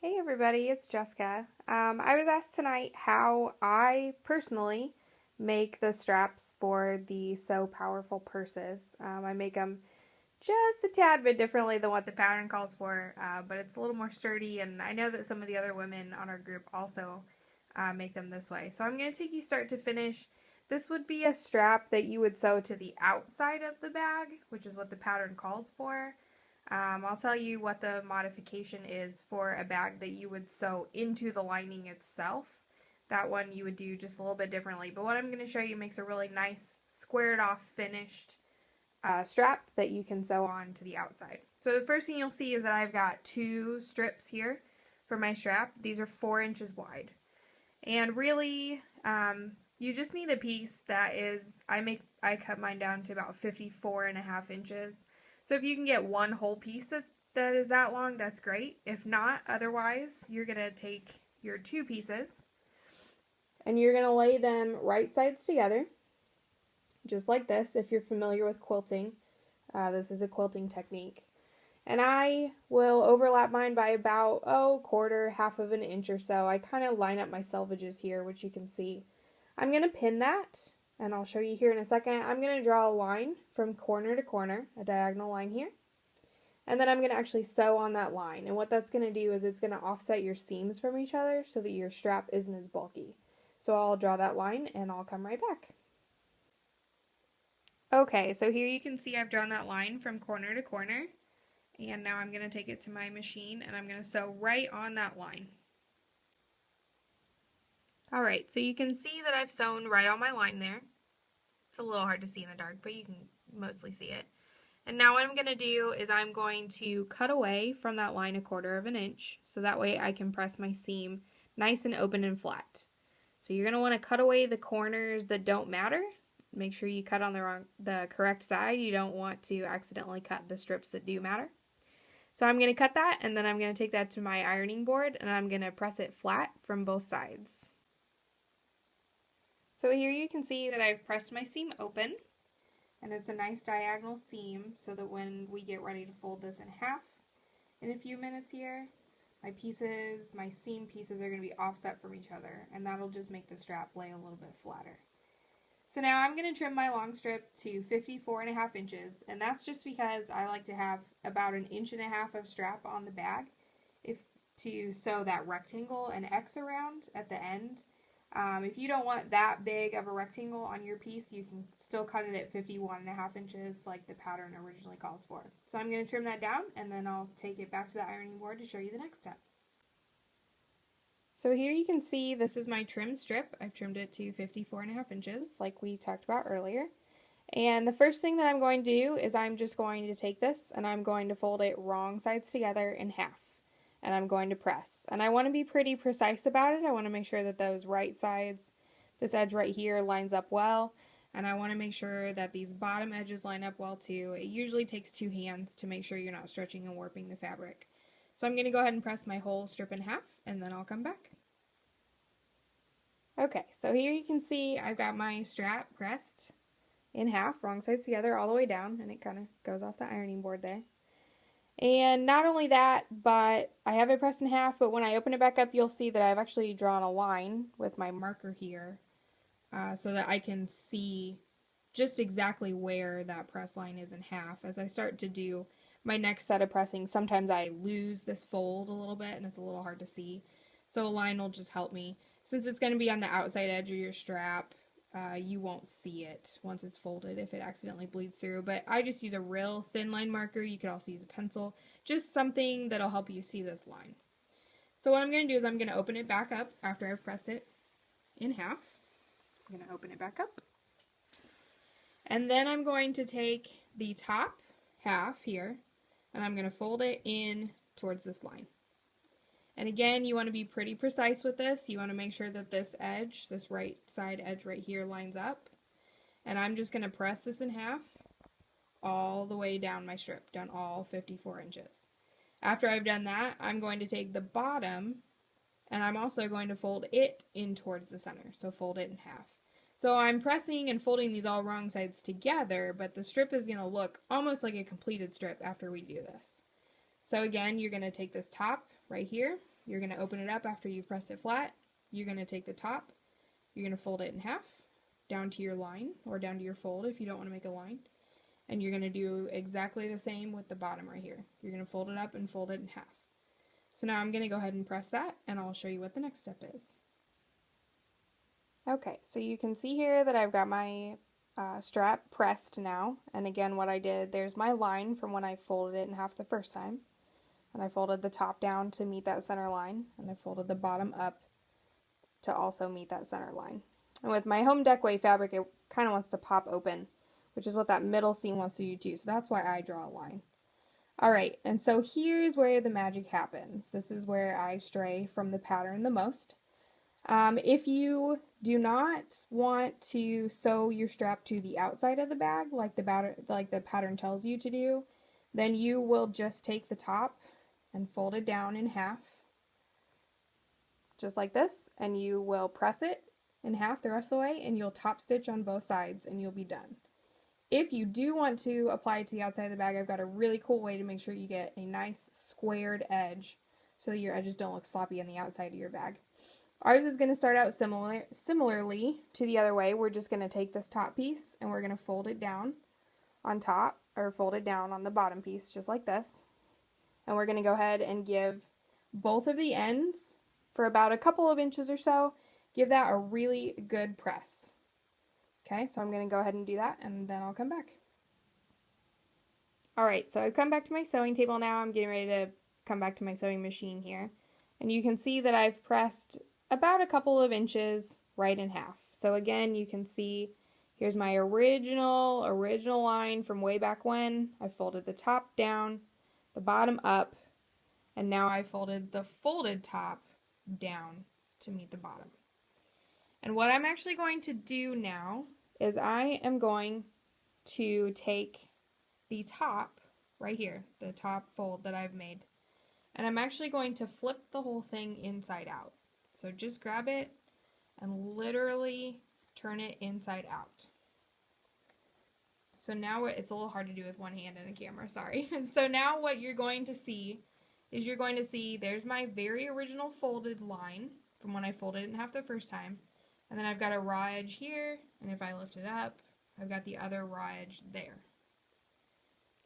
Hey everybody, it's Jessica. I was asked tonight how I personally make the straps for the So Powerful purses. I make them just a tad bit differently than what the pattern calls for, but it's a little more sturdy, and I know that some of the other women on our group also make them this way. So I'm going to take you start to finish. This would be a strap that you would sew to the outside of the bag, which is what the pattern calls for. I'll tell you what the modification is for a bag that you would sew into the lining itself. That one you would do just a little bit differently. But what I'm going to show you makes a really nice squared off finished strap that you can sew on to the outside. So the first thing you'll see is that I've got two strips here for my strap. These are 4 inches wide. And really, you just need a piece that is, I cut mine down to about 54.5 inches. So if you can get one whole piece that is that long, that's great. If not, otherwise, you're going to take your 2 pieces and you're going to lay them right sides together, just like this. If you're familiar with quilting, this is a quilting technique. And I will overlap mine by about, quarter, half of an inch or so. I kind of line up my selvages here, which you can see. I'm going to pin that, and I'll show you here in a second. I'm going to draw a line from corner to corner, a diagonal line here. And then I'm going to actually sew on that line. And what that's going to do is it's going to offset your seams from each other so that your strap isn't as bulky. So I'll draw that line and I'll come right back. Okay, so here you can see I've drawn that line from corner to corner. And now I'm going to take it to my machine and I'm going to sew right on that line. Alright, so you can see that I've sewn right on my line there. It's a little hard to see in the dark, but you can mostly see it. And now what I'm going to do is I'm going to cut away from that line a quarter of an inch, so that way I can press my seam nice and open and flat. So you're going to want to cut away the corners that don't matter. Make sure you cut on the correct side. You don't want to accidentally cut the strips that do matter. So I'm going to cut that, and then I'm going to take that to my ironing board, and I'm going to press it flat from both sides. So here you can see that I've pressed my seam open, and it's a nice diagonal seam so that when we get ready to fold this in half in a few minutes here, my seam pieces are going to be offset from each other, and that'll just make the strap lay a little bit flatter. So now I'm going to trim my long strip to 54.5 inches, and that's just because I like to have about 1.5 inches of strap on the bag to sew that rectangle and X around at the end. If you don't want that big of a rectangle on your piece, you can still cut it at 51.5 inches like the pattern originally calls for. So I'm going to trim that down, and then I'll take it back to the ironing board to show you the next step. So here you can see this is my trim strip. I've trimmed it to 54.5 inches like we talked about earlier. And the first thing that I'm going to do is I'm just going to take this and I'm going to fold it wrong sides together in half. And I'm going to press. And I want to be pretty precise about it. I want to make sure that those right sides, this edge right here, lines up well. And I want to make sure that these bottom edges line up well too. It usually takes 2 hands to make sure you're not stretching and warping the fabric. So I'm going to go ahead and press my whole strip in half, and then I'll come back. Okay, so here you can see I've got my strap pressed in half, wrong sides together all the way down, and it kind of goes off the ironing board there. And not only that, but I have it pressed in half, but when I open it back up, you'll see that I've actually drawn a line with my marker here so that I can see just exactly where that press line is in half. As I start to do my next set of pressing, sometimes I lose this fold a little bit and it's a little hard to see. So a line will just help me. Since it's going to be on the outside edge of your strap, you won't see it once it's folded if it accidentally bleeds through. But I just use a real thin line marker. You could also use a pencil. Just something that'll help you see this line. So what I'm going to do is I'm going to open it back up after I've pressed it in half. I'm going to open it back up. And then I'm going to take the top half here and I'm going to fold it in towards this line. And again, you want to be pretty precise with this. You want to make sure that this edge, this right side edge right here, lines up. And I'm just going to press this in half all the way down my strip, down all 54 inches. After I've done that, I'm going to take the bottom and I'm also going to fold it in towards the center. So fold it in half. So I'm pressing and folding these all wrong sides together, but the strip is going to look almost like a completed strip after we do this. So again, you're going to take this top right here, you're going to open it up after you've pressed it flat. You're going to take the top, you're going to fold it in half down to your line or down to your fold if you don't want to make a line. And you're going to do exactly the same with the bottom right here. You're going to fold it up and fold it in half. So now I'm going to go ahead and press that, and I'll show you what the next step is. Okay, so you can see here that I've got my strap pressed now, and again what I did, there's my line from when I folded it in half the first time, and I folded the top down to meet that center line, and I folded the bottom up to also meet that center line. And with my home deckway fabric, it kind of wants to pop open, which is what that middle seam wants to do too, so that's why I draw a line. Alright, and so here's where the magic happens. This is where I stray from the pattern the most. If you do not want to sew your strap to the outside of the bag, like the pattern tells you to do, then you will just take the top and fold it down in half, just like this, and you will press it in half the rest of the way, and you'll top stitch on both sides, and you'll be done. If you do want to apply it to the outside of the bag, I've got a really cool way to make sure you get a nice squared edge so your edges don't look sloppy on the outside of your bag. Ours is going to start out similarly to the other way. We're just going to take this top piece and we're going to fold it down on top, or fold it down on the bottom piece just like this. And we're going to go ahead and give both of the ends, for about a couple of inches or so, give that a really good press. Okay, so I'm going to go ahead and do that, and then I'll come back. Alright, so I've come back to my sewing table now. I'm getting ready to come back to my sewing machine here. And you can see that I've pressed about a couple of inches right in half. So again, you can see here's my original line from way back when. I folded the top down, the bottom up, and now I folded the folded top down to meet the bottom. And what I'm actually going to do now is I am going to take the top right here, the top fold that I've made, and I'm actually going to flip the whole thing inside out. So just grab it and literally turn it inside out. So now it's a little hard to do with one hand in a camera, sorry. So now what you're going to see is there's my very original folded line from when I folded it in half the first time. And then I've got a raw edge here, and if I lift it up, I've got the other raw edge there.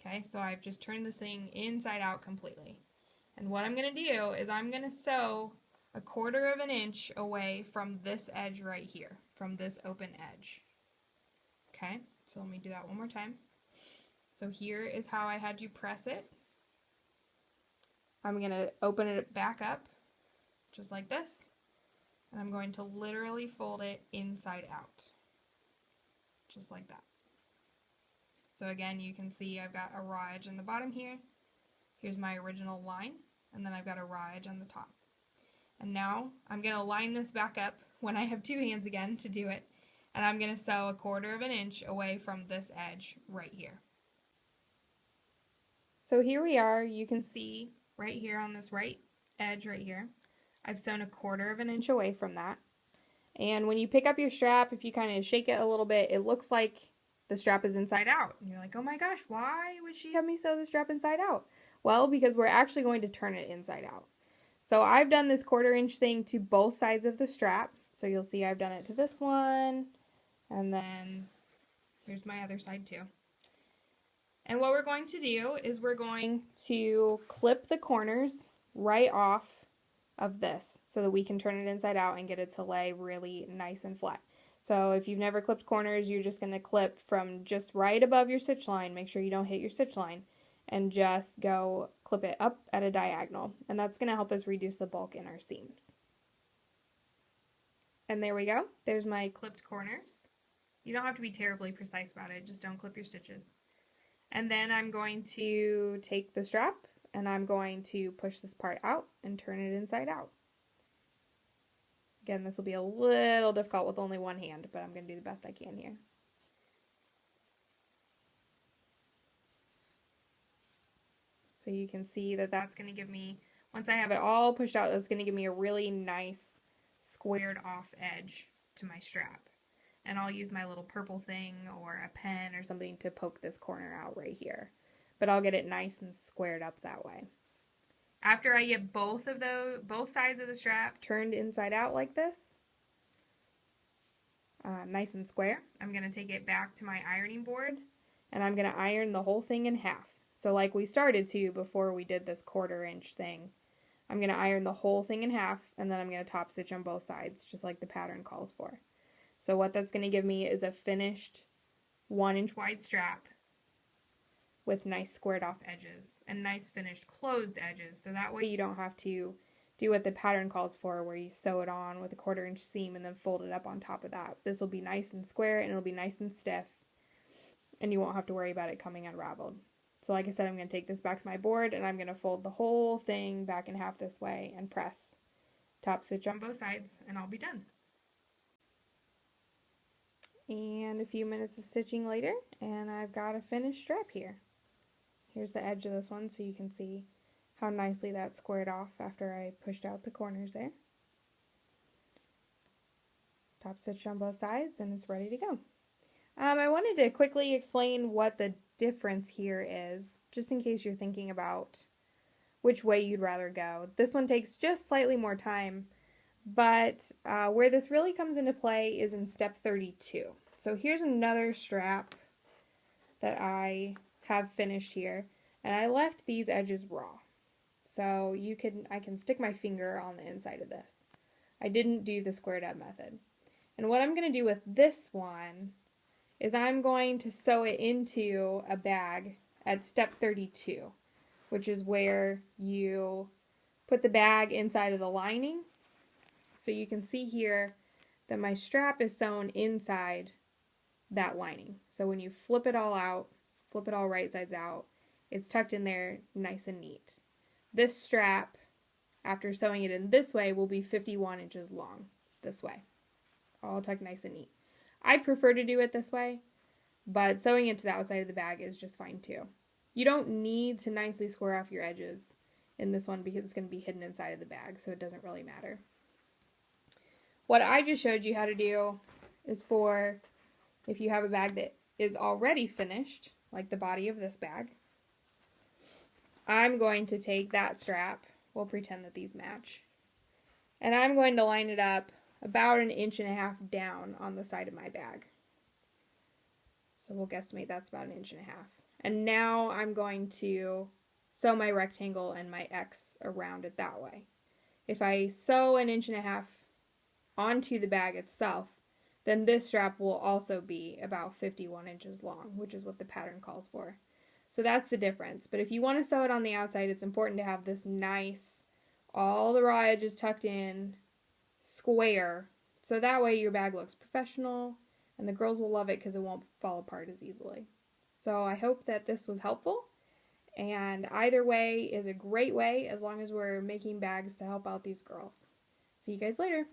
Okay, so I've just turned this thing inside out completely. And what I'm going to do is I'm going to sew 1/4 of an inch away from this edge right here, from this open edge. Okay, so let me do that one more time. So here is how I had you press it. I'm going to open it back up, just like this. And I'm going to literally fold it inside out, just like that. So again, you can see I've got a raw edge on the bottom here. Here's my original line, and then I've got a raw edge on the top. And now I'm going to line this back up when I have two hands again to do it, and I'm going to sew 1/4 of an inch away from this edge right here. So here we are. You can see right here on this right edge right here, I've sewn 1/4 of an inch away from that. And when you pick up your strap, if you kind of shake it a little bit, it looks like the strap is inside out. And you're like, oh my gosh, why would she have me sew the strap inside out? Well, because we're actually going to turn it inside out. So I've done this 1/4 inch thing to both sides of the strap. So you'll see I've done it to this one, and then here's my other side too. And what we're going to do is we're going to clip the corners right off of this so that we can turn it inside out and get it to lay really nice and flat. So if you've never clipped corners, you're just going to clip from just right above your stitch line. Make sure you don't hit your stitch line, and just go clip it up at a diagonal. And that's going to help us reduce the bulk in our seams. And there we go. There's my clipped corners. You don't have to be terribly precise about it. Just don't clip your stitches. And then I'm going to take the strap and I'm going to push this part out and turn it inside out. Again, this will be a little difficult with only one hand, but I'm going to do the best I can here. So you can see that that's going to give me, once I have it all pushed out, that's going to give me a really nice squared off edge to my strap. And I'll use my little purple thing or a pen or something to poke this corner out right here. But I'll get it nice and squared up that way. After I get both sides of the strap turned inside out like this, nice and square, I'm going to take it back to my ironing board and I'm going to iron the whole thing in half. So like we started to before we did this 1/4 inch thing, I'm going to iron the whole thing in half and then I'm going to top stitch on both sides just like the pattern calls for. So what that's going to give me is a finished 1 inch wide strap with nice squared off edges and nice finished closed edges. So that way you don't have to do what the pattern calls for where you sew it on with a 1/4 inch seam and then fold it up on top of that. This will be nice and square and it'll be nice and stiff and you won't have to worry about it coming unraveled. So like I said, I'm going to take this back to my board and I'm going to fold the whole thing back in half this way and press top stitch on both sides and I'll be done. And a few minutes of stitching later and I've got a finished strap here. Here's the edge of this one so you can see how nicely that's squared off after I pushed out the corners there. Top stitch on both sides and it's ready to go. I wanted to quickly explain what the difference here is, just in case you're thinking about which way you'd rather go. This one takes just slightly more time, but where this really comes into play is in step 32. So here's another strap that I have finished here, and I left these edges raw. So I can stick my finger on the inside of this. I didn't do the squared up method. And what I'm going to do with this one is I'm going to sew it into a bag at step 32, which is where you put the bag inside of the lining. So you can see here that my strap is sewn inside that lining. So when you flip it all out, flip it all right sides out, it's tucked in there nice and neat. This strap, after sewing it in this way, will be 51 inches long this way, all tucked nice and neat. I prefer to do it this way, but sewing it to the outside of the bag is just fine too. You don't need to nicely square off your edges in this one because it's going to be hidden inside of the bag, so it doesn't really matter. What I just showed you how to do is for if you have a bag that is already finished, like the body of this bag. I'm going to take that strap, we'll pretend that these match, and I'm going to line it up about 1.5 inches down on the side of my bag. So we'll guesstimate that's about 1.5 inches. And now I'm going to sew my rectangle and my X around it that way. If I sew 1.5 inches onto the bag itself, then this strap will also be about 51 inches long, which is what the pattern calls for. So that's the difference. But if you want to sew it on the outside, it's important to have this nice, all the raw edges tucked in, square, so that way your bag looks professional and the girls will love it because it won't fall apart as easily. So I hope that this was helpful, and either way is a great way as long as we're making bags to help out these girls. See you guys later.